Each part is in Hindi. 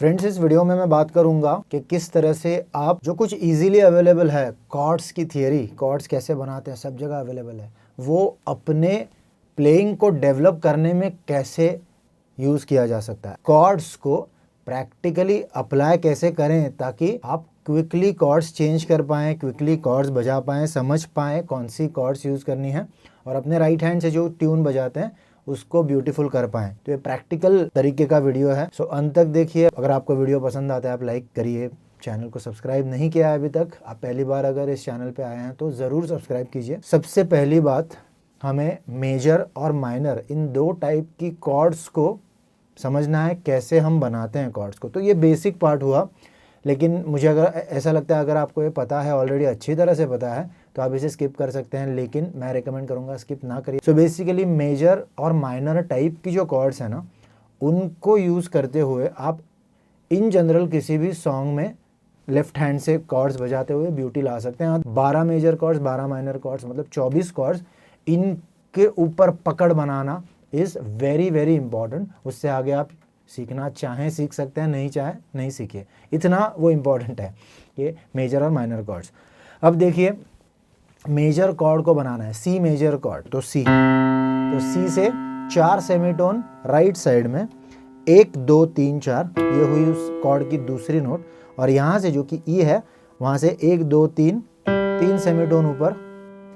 फ्रेंड्स, इस वीडियो में मैं बात करूंगा कि किस तरह से आप जो कुछ इजीली अवेलेबल है, कॉर्ड्स की थियरी, कॉर्ड्स कैसे बनाते हैं, सब जगह अवेलेबल है, वो अपने प्लेइंग को डेवलप करने में कैसे यूज़ किया जा सकता है। कॉर्ड्स को प्रैक्टिकली अप्लाई कैसे करें ताकि आप क्विकली कॉर्ड्स चेंज कर पाएँ, क्विकली कॉर्ड्स बजा पाएँ, समझ पाएँ कौन सी कॉर्ड्स यूज़ करनी है और अपने राइट हैंड से जो ट्यून बजाते हैं उसको ब्यूटीफुल कर पाएँ। तो ये प्रैक्टिकल तरीके का वीडियो है, सो अंत तक देखिए। अगर आपको वीडियो पसंद आता है आप लाइक करिए। चैनल को सब्सक्राइब नहीं किया है अभी तक, आप पहली बार अगर इस चैनल पे आए हैं तो ज़रूर सब्सक्राइब कीजिए। सबसे पहली बात, हमें मेजर और माइनर इन दो टाइप की कॉर्ड्स को समझना है, कैसे हम बनाते हैं कॉर्ड्स को। तो ये बेसिक पार्ट हुआ, लेकिन मुझे अगर ऐसा लगता है अगर आपको ये पता है, ऑलरेडी अच्छी तरह से पता है, तो आप इसे स्किप कर सकते हैं, लेकिन मैं रिकमेंड करूंगा स्किप ना करिए। सो बेसिकली मेजर और माइनर टाइप की जो कॉर्ड्स हैं ना, उनको यूज़ करते हुए आप इन जनरल किसी भी सॉन्ग में लेफ्ट हैंड से कॉर्ड्स बजाते हुए ब्यूटी ला सकते हैं। 12 मेजर कॉर्ड्स, 12 माइनर कॉर्ड्स, मतलब 24 कॉर्ड्स, इनके ऊपर पकड़ बनाना इज़ वेरी वेरी इंपॉर्टेंट। उससे आगे आप सीखना चाहें सीख सकते हैं, नहीं चाहे नहीं सीखिए, इतना वो इम्पॉर्टेंट है ये मेजर और माइनर कॉर्ड्स। अब देखिए, मेजर कॉर्ड को बनाना है, सी मेजर कॉर्ड, तो सी से 4 सेमीटोन राइट साइड में, 1 2 3 4, ये हुई उस कॉर्ड की दूसरी नोट। और यहाँ से जो कि ई है, वहाँ से 1 2 3 सेमीटोन ऊपर।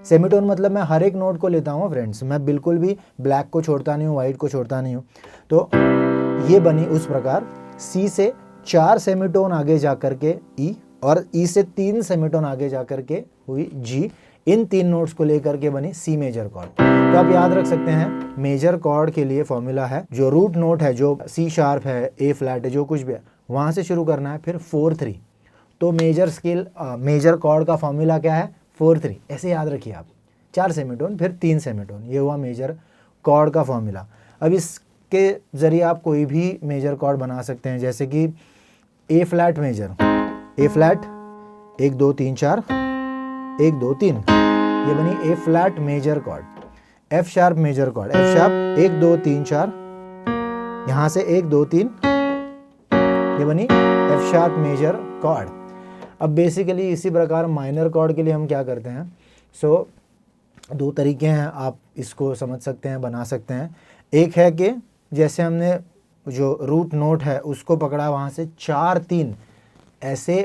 सेमीटोन मतलब मैं हर एक नोट को लेता हूँ फ्रेंड्स, मैं बिल्कुल भी ब्लैक को छोड़ता नहीं हूँ, वाइट को छोड़ता नहीं हूँ। तो ये बनी उस प्रकार, सी से 4 सेमीटोन आगे जा कर के ई, और ई से 3 सेमीटोन आगे जा कर के हुई जी। इन 3 नोट्स को लेकर के बनी सी मेजर कॉर्ड। तो आप याद रख सकते हैं, मेजर कॉर्ड के लिए फॉर्मूला है, जो रूट नोट है, जो सी शार्प है, ए फ्लैट है, जो कुछ भी है, वहाँ से शुरू करना है, फिर 4 3। तो मेजर स्केल, मेजर कॉर्ड का फॉर्मूला क्या है? 4 3, ऐसे याद रखिए आप। 4 सेमीटोन फिर 3 सेमीटोन, ये हुआ मेजर कॉर्ड का फॉर्मूला। अब इसके ज़रिए आप कोई भी मेजर कॉर्ड बना सकते हैं, जैसे कि A flat major, A flat 1 2 3 4, 1 2 3, ये बनी A flat major chord. F sharp major chord, F sharp 1 2 3 4, यहाँ से 1 2 3, ये बनी एफ शार्प मेजर कॉर्ड। अब बेसिकली इसी प्रकार माइनर कॉर्ड के लिए हम क्या करते हैं, सो 2 तरीके हैं, आप इसको समझ सकते हैं, बना सकते हैं। एक है कि जैसे हमने जो रूट नोट है उसको पकड़ा, वहाँ से 4 3 ऐसे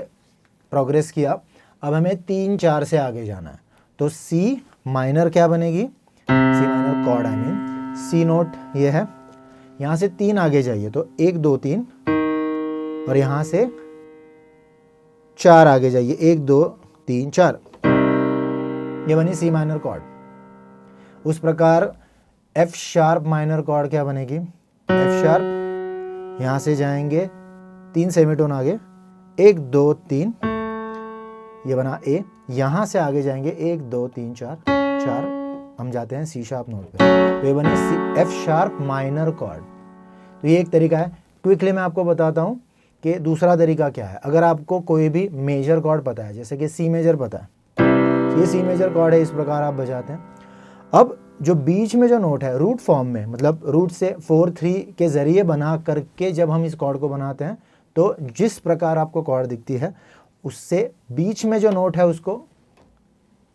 प्रोग्रेस किया, अब हमें 3 4 से आगे जाना है। तो सी माइनर क्या बनेगी? C minor chord, I mean C note ये है, यहाँ से 3 आगे जाइए तो 1 2 3, और यहाँ से 4 आगे जाइए, 1 2 3 4, ये बनी सी माइनर कॉर्ड। उस प्रकार एफ शार्प माइनर कॉर्ड क्या बनेगी? एफ शार्प, यहाँ से जाएंगे 3 सेमीटोन आगे, 1 2 3, ये बना ए, यहाँ से आगे जाएंगे 1 2 3 4, हम जाते हैं सी शार्प नोट पे, तो ये बनी C F sharp minor chord. तो ये एक तरीका है। क्विकली मैं आपको बताता हूँ कि दूसरा तरीका क्या है। अगर आपको कोई भी मेजर कॉर्ड पता है, जैसे कि सी मेजर पता है, ये सी मेजर कॉर्ड है, इस प्रकार आप बजाते हैं। अब जो बीच में जो नोट है रूट फॉर्म में, मतलब रूट से 4 3 के ज़रिए बना करके जब हम इस कॉर्ड को बनाते हैं, तो जिस प्रकार आपको कॉर्ड दिखती है, उससे बीच में जो नोट है उसको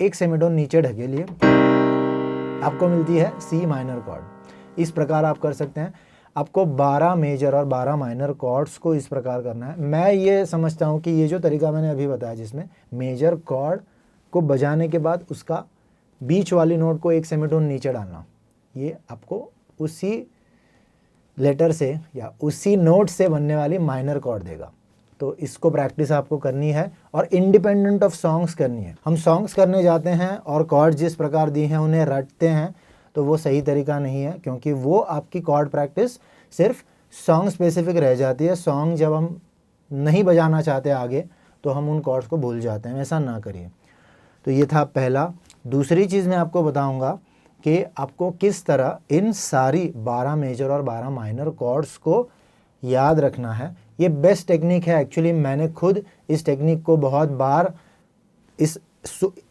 1 सेमीटोन नीचे ढकेलिए, आपको मिलती है सी माइनर कॉर्ड। इस प्रकार आप कर सकते हैं। आपको 12 मेजर और 12 माइनर कॉर्ड्स को इस प्रकार करना है। मैं ये समझता हूँ कि ये जो तरीका मैंने अभी बताया, जिसमें मेजर कॉर्ड को बजाने के बाद उसका बीच वाली नोट को 1 सेमीटोन नीचे डालना, ये आपको उसी लेटर से या उसी नोट से बनने वाली माइनर कॉर्ड देगा। तो इसको प्रैक्टिस आपको करनी है और इंडिपेंडेंट ऑफ सॉन्ग्स करनी है। हम सॉन्ग्स करने जाते हैं और कॉर्ड जिस प्रकार दी हैं उन्हें रटते हैं, तो वो सही तरीका नहीं है, क्योंकि वो आपकी कॉर्ड प्रैक्टिस सिर्फ सॉन्ग स्पेसिफिक रह जाती है। सॉन्ग जब हम नहीं बजाना चाहते आगे, तो हम उन कॉर्ड्स को भूल जाते हैं, ऐसा ना करिए। तो ये था पहला। दूसरी चीज़ मैं आपको बताऊंगा कि आपको किस तरह इन सारी 12 मेजर और 12 माइनर कॉर्ड्स को याद रखना है। ये बेस्ट टेक्निक है एक्चुअली। मैंने खुद इस टेक्निक को बहुत बार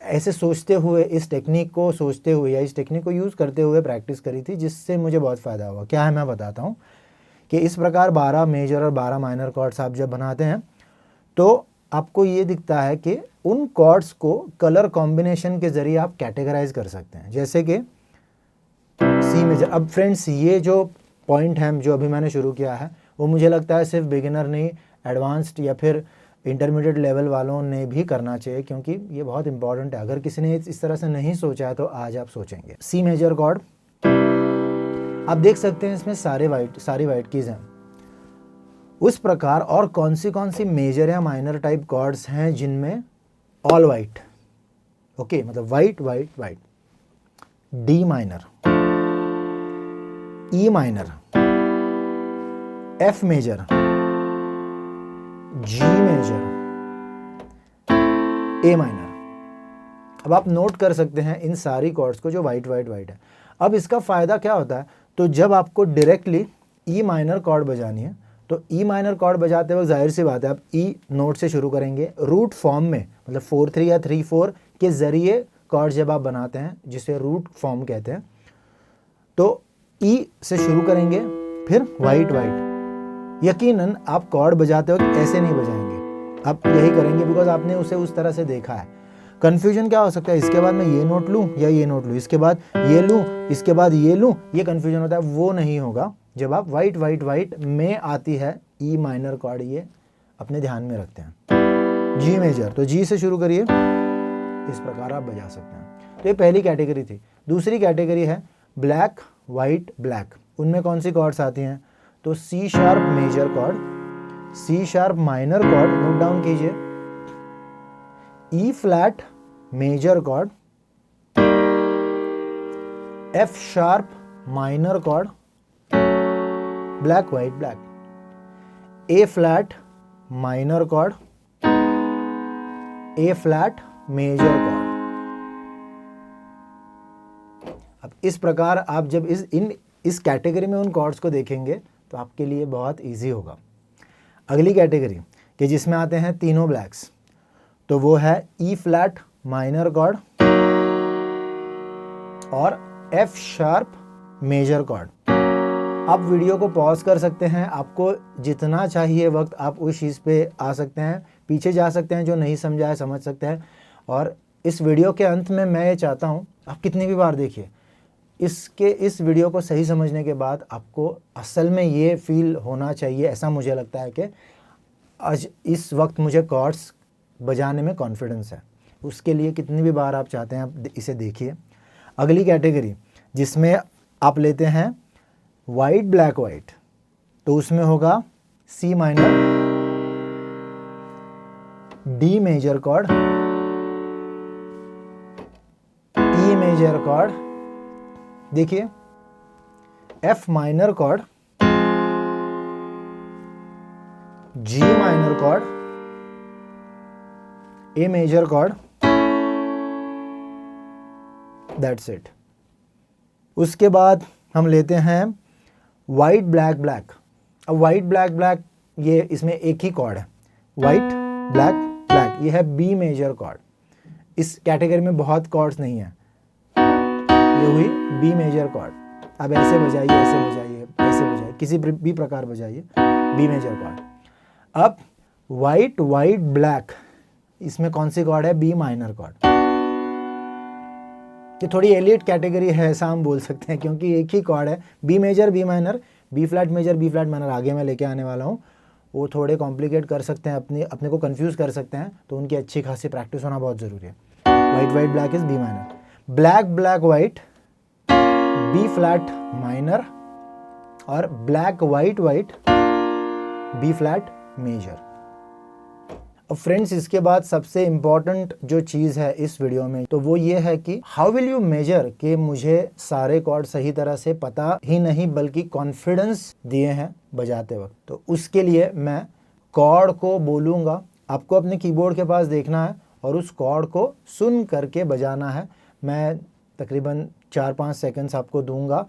ऐसे सोचते हुए, इस टेक्निक को सोचते हुए या इस टेक्निक को यूज़ करते हुए प्रैक्टिस करी थी, जिससे मुझे बहुत फ़ायदा हुआ। क्या है मैं बताता हूँ कि इस प्रकार 12 मेजर और 12 माइनर कॉर्ड्स आप जब बनाते हैं तो आपको ये दिखता है कि उन कॉर्ड्स को कलर कॉम्बिनेशन के ज़रिए आप कैटेगराइज कर सकते हैं, जैसे कि सी मेजर। अब फ्रेंड्स ये जो पॉइंट है जो अभी मैंने शुरू किया है वो मुझे लगता है सिर्फ बिगिनर नहीं, एडवांस्ड या फिर इंटरमीडिएट लेवल वालों ने भी करना चाहिए, क्योंकि ये बहुत इंपॉर्टेंट है। अगर किसी ने इस तरह से नहीं सोचा है तो आज आप सोचेंगे। सी मेजर कॉर्ड आप देख सकते हैं इसमें सारी वाइट कीज हैं। उस प्रकार और कौन सी मेजर या माइनर टाइप कॉर्ड्स हैं जिनमें ऑल वाइट, ओके, मतलब white white white. D minor, E minor, F major, G major, A minor. अब आप नोट कर सकते हैं इन सारी कॉर्ड्स को जो वाइट वाइट वाइट है। अब इसका फायदा क्या होता है, तो जब आपको डायरेक्टली ई माइनर कॉर्ड बजानी है तो ई माइनर कॉर्ड बजाते वक्त जाहिर सी बात है आप ई नोट से शुरू करेंगे, रूट फॉर्म में, मतलब 4/3 या 3/4 के जरिए कॉर्ड जब आप बनाते हैं जिसे रूट फॉर्म कहते हैं, तो ई से शुरू करेंगे फिर वाइट वाइट। यकीनन आप कॉर्ड बजाते वक्त ऐसे नहीं बजाएंगे, आप यही करेंगे बिकॉज आपने उसे उस तरह से देखा है। कन्फ्यूजन क्या हो सकता है, इसके बाद मैं ये नोट लूँ या ये नोट लूँ, इसके बाद ये लूँ, इसके बाद ये लूँ, ये कन्फ्यूजन होता है। वो नहीं होगा जब आप वाइट वाइट वाइट में आती है ई माइनर कॉर्ड, ये अपने ध्यान में रखते हैं। जी मेजर, तो जी से शुरू करिए, इस प्रकार आप बजा सकते हैं। तो ये पहली कैटेगरी थी। दूसरी कैटेगरी है ब्लैक वाइट ब्लैक। उनमें कौन सी कॉर्ड्स आती हैं, तो C sharp major chord, C sharp minor chord, note down कीजिए, E flat major chord, F sharp minor chord, black white black, A flat minor chord, A flat major chord. अब इस प्रकार आप जब इस कैटेगरी में उन कॉर्ड्स को देखेंगे तो आपके लिए बहुत इजी होगा। अगली कैटेगरी कि जिसमें आते हैं तीनों ब्लैक्स, तो वो है ई फ्लैट माइनर कॉर्ड और एफ शार्प मेजर कॉर्ड। आप वीडियो को पॉज कर सकते हैं, आपको जितना चाहिए वक्त आप उस चीज़ पे आ सकते हैं, पीछे जा सकते हैं, जो नहीं समझा है समझ सकते हैं। और इस वीडियो के अंत में मैं ये चाहता हूँ आप कितनी भी बार देखिए, इस वीडियो को सही समझने के बाद आपको असल में ये फील होना चाहिए, ऐसा मुझे लगता है कि आज इस वक्त मुझे कॉर्ड्स बजाने में कॉन्फिडेंस है। उसके लिए कितनी भी बार आप चाहते हैं आप इसे देखिए। अगली कैटेगरी जिसमें आप लेते हैं वाइट ब्लैक वाइट, तो उसमें होगा C minor, D major chord, E major chord, देखिए F minor chord, G minor chord, A major chord, that's it. उसके बाद हम लेते हैं वाइट ब्लैक ब्लैक। अब वाइट ब्लैक ब्लैक ये इसमें एक ही कॉर्ड है, वाइट ब्लैक ब्लैक, ये है बी मेजर कॉर्ड। इस कैटेगरी में बहुत कॉर्ड्स नहीं है, ये हुई बी मेजर कॉर्ड। अब ऐसे बजाइए, ऐसे बजाइए, ऐसे बजाइए, किसी भी प्रकार बजाइए, बी मेजर कॉर्ड। अब वाइट वाइट ब्लैक, इसमें कौन सी कॉर्ड है, बी माइनर कॉर्ड। ये थोड़ी एलिट कैटेगरी है ऐसा हम बोल सकते हैं, क्योंकि एक ही कॉर्ड है, B major B minor, B flat major B flat minor. आगे मैं लेके आने वाला हूँ, वो थोड़े कॉम्प्लिकेट कर सकते हैं, अपने को कंफ्यूज कर सकते हैं, तो उनकी अच्छी खासी प्रैक्टिस होना बहुत ज़रूरी है। White white black is B minor, black black white B flat minor, और black white white B flat major. अब फ्रेंड्स इसके बाद सबसे इंपॉर्टेंट जो चीज़ है इस वीडियो में, तो वो ये है कि हाउ विल यू मेजर कि मुझे सारे कॉर्ड सही तरह से पता ही नहीं बल्कि कॉन्फिडेंस दिए हैं बजाते वक्त। तो उसके लिए मैं कॉर्ड को बोलूँगा, आपको अपने कीबोर्ड के पास देखना है और उस कॉर्ड को सुन करके बजाना है। मैं तकरीबन 4-5 सेकंड्स आपको दूंगा।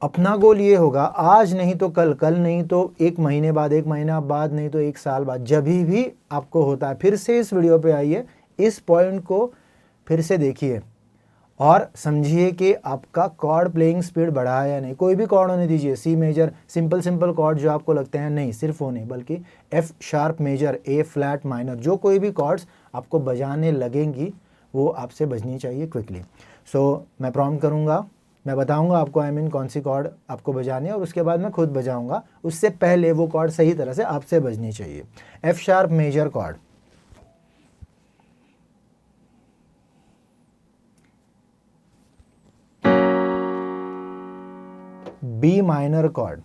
अपना गोल ये होगा, आज नहीं तो कल, कल नहीं तो 1 महीने बाद, 1 महीना बाद नहीं तो 1 साल बाद, जब भी आपको होता है, फिर से इस वीडियो पे आइए, इस पॉइंट को फिर से देखिए और समझिए कि आपका कॉर्ड प्लेइंग स्पीड बढ़ा है या नहीं। कोई भी कॉर्ड होने दीजिए, सी मेजर, सिंपल कॉर्ड जो आपको लगते हैं, नहीं सिर्फ वो नहीं बल्कि F sharp major, A flat minor, जो कोई भी कॉर्ड्स आपको बजाने लगेंगी वो आपसे बजनी चाहिए क्विकली। सो मैं प्रॉम्प्ट करूँगा, मैं बताऊंगा आपको कौन सी कॉर्ड आपको बजानी है और उसके बाद मैं खुद बजाऊंगा। उससे पहले वो कॉर्ड सही तरह से आपसे बजनी चाहिए। F sharp major chord, B minor chord,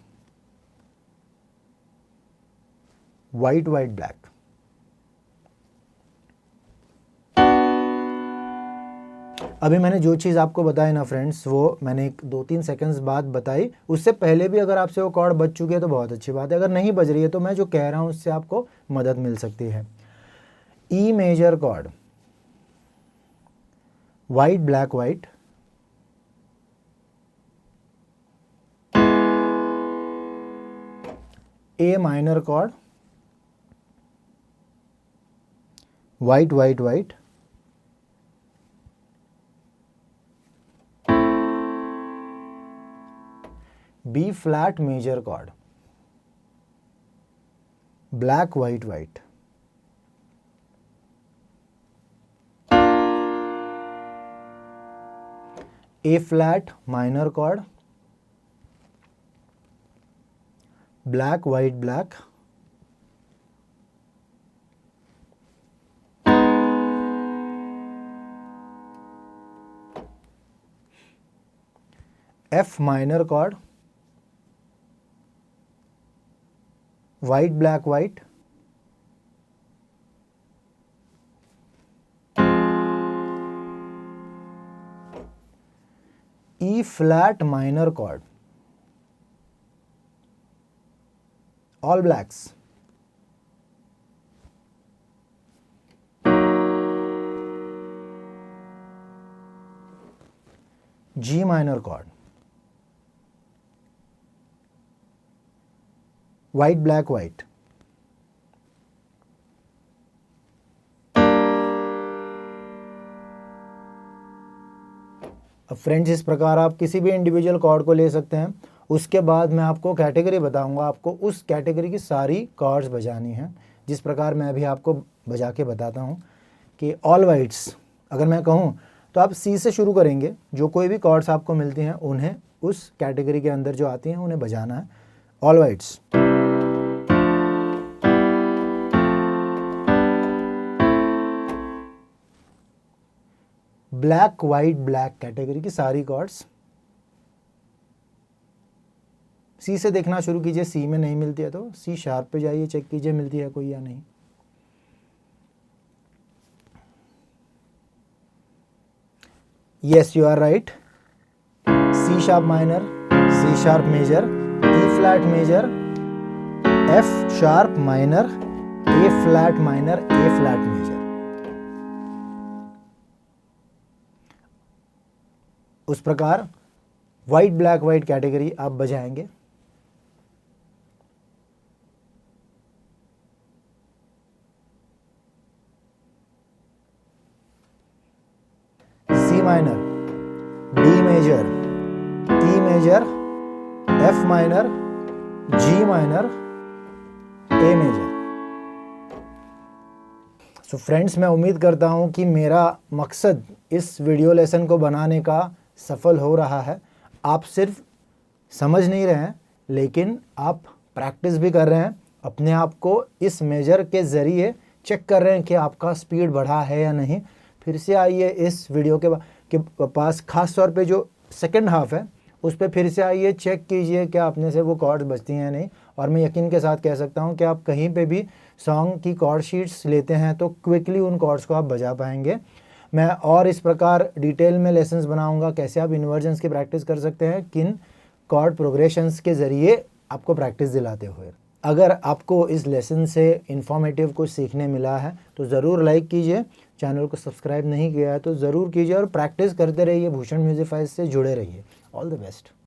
white white black, अभी मैंने जो चीज़ आपको बताई ना फ्रेंड्स, वो मैंने 2-3 सेकंड्स बाद बताई। उससे पहले भी अगर आपसे वो कॉर्ड बज चुकी है तो बहुत अच्छी बात है। अगर नहीं बज रही है तो मैं जो कह रहा हूँ उससे आपको मदद मिल सकती है। E major chord, white black white, A minor chord, white white white, B flat major chord, black white white, A flat minor chord, black white black, F minor chord, white black white, E flat minor chord, all blacks, G minor chord, white black white, अब फ्रेंड्स इस प्रकार आप किसी भी इंडिविजुअल कॉर्ड को ले सकते हैं। उसके बाद मैं आपको कैटेगरी बताऊंगा, आपको उस कैटेगरी की सारी कॉर्ड्स बजानी हैं। जिस प्रकार मैं अभी आपको बजा के बताता हूं कि ऑल वाइट्स अगर मैं कहूं तो आप सी से शुरू करेंगे। जो कोई भी कॉर्ड्स आपको मिलती हैं उन्हें उस कैटेगरी के अंदर जो आती हैं उन्हें बजाना है। All whites, black white black category की सारी कॉर्ड्स। सी से देखना शुरू कीजिए, सी में नहीं मिलती है तो सी शार्प पे जाइए, चेक कीजिए मिलती है कोई या नहीं। Yes you are right, C sharp minor, C sharp major, E flat major, F sharp minor, A flat minor, A flat major. उस प्रकार वाइट ब्लैक वाइट कैटेगरी आप बजाएंगे। C minor, D major, E major, F minor, G minor, A major. So friends मैं उम्मीद करता हूं कि मेरा मकसद इस वीडियो लेसन को बनाने का सफल हो रहा है। आप सिर्फ समझ नहीं रहे हैं लेकिन आप प्रैक्टिस भी कर रहे हैं, अपने आप को इस मेजर के ज़रिए चेक कर रहे हैं कि आपका स्पीड बढ़ा है या नहीं। फिर से आइए इस वीडियो के पास, खास तौर पे जो सेकंड हाफ है उस पर फिर से आइए, चेक कीजिए कि आपने से वो कॉर्ड्स बजती हैं या नहीं। और मैं यकीन के साथ कह सकता हूं कि आप कहीं पे भी सॉन्ग की कॉर्ड शीट्स लेते हैं तो क्विकली उन कॉर्ड्स को आप बजा पाएंगे। मैं और इस प्रकार डिटेल में लेसन्स बनाऊंगा, कैसे आप इन्वर्जन्स की प्रैक्टिस कर सकते हैं, किन कॉर्ड प्रोग्रेशंस के ज़रिए आपको प्रैक्टिस दिलाते हुए। अगर आपको इस लेसन से इन्फॉर्मेटिव कुछ सीखने मिला है तो ज़रूर लाइक कीजिए, चैनल को सब्सक्राइब नहीं किया है तो ज़रूर कीजिए और प्रैक्टिस करते रहिए, भूषण म्यूजिक फाइल्स से जुड़े रहिए। All the best.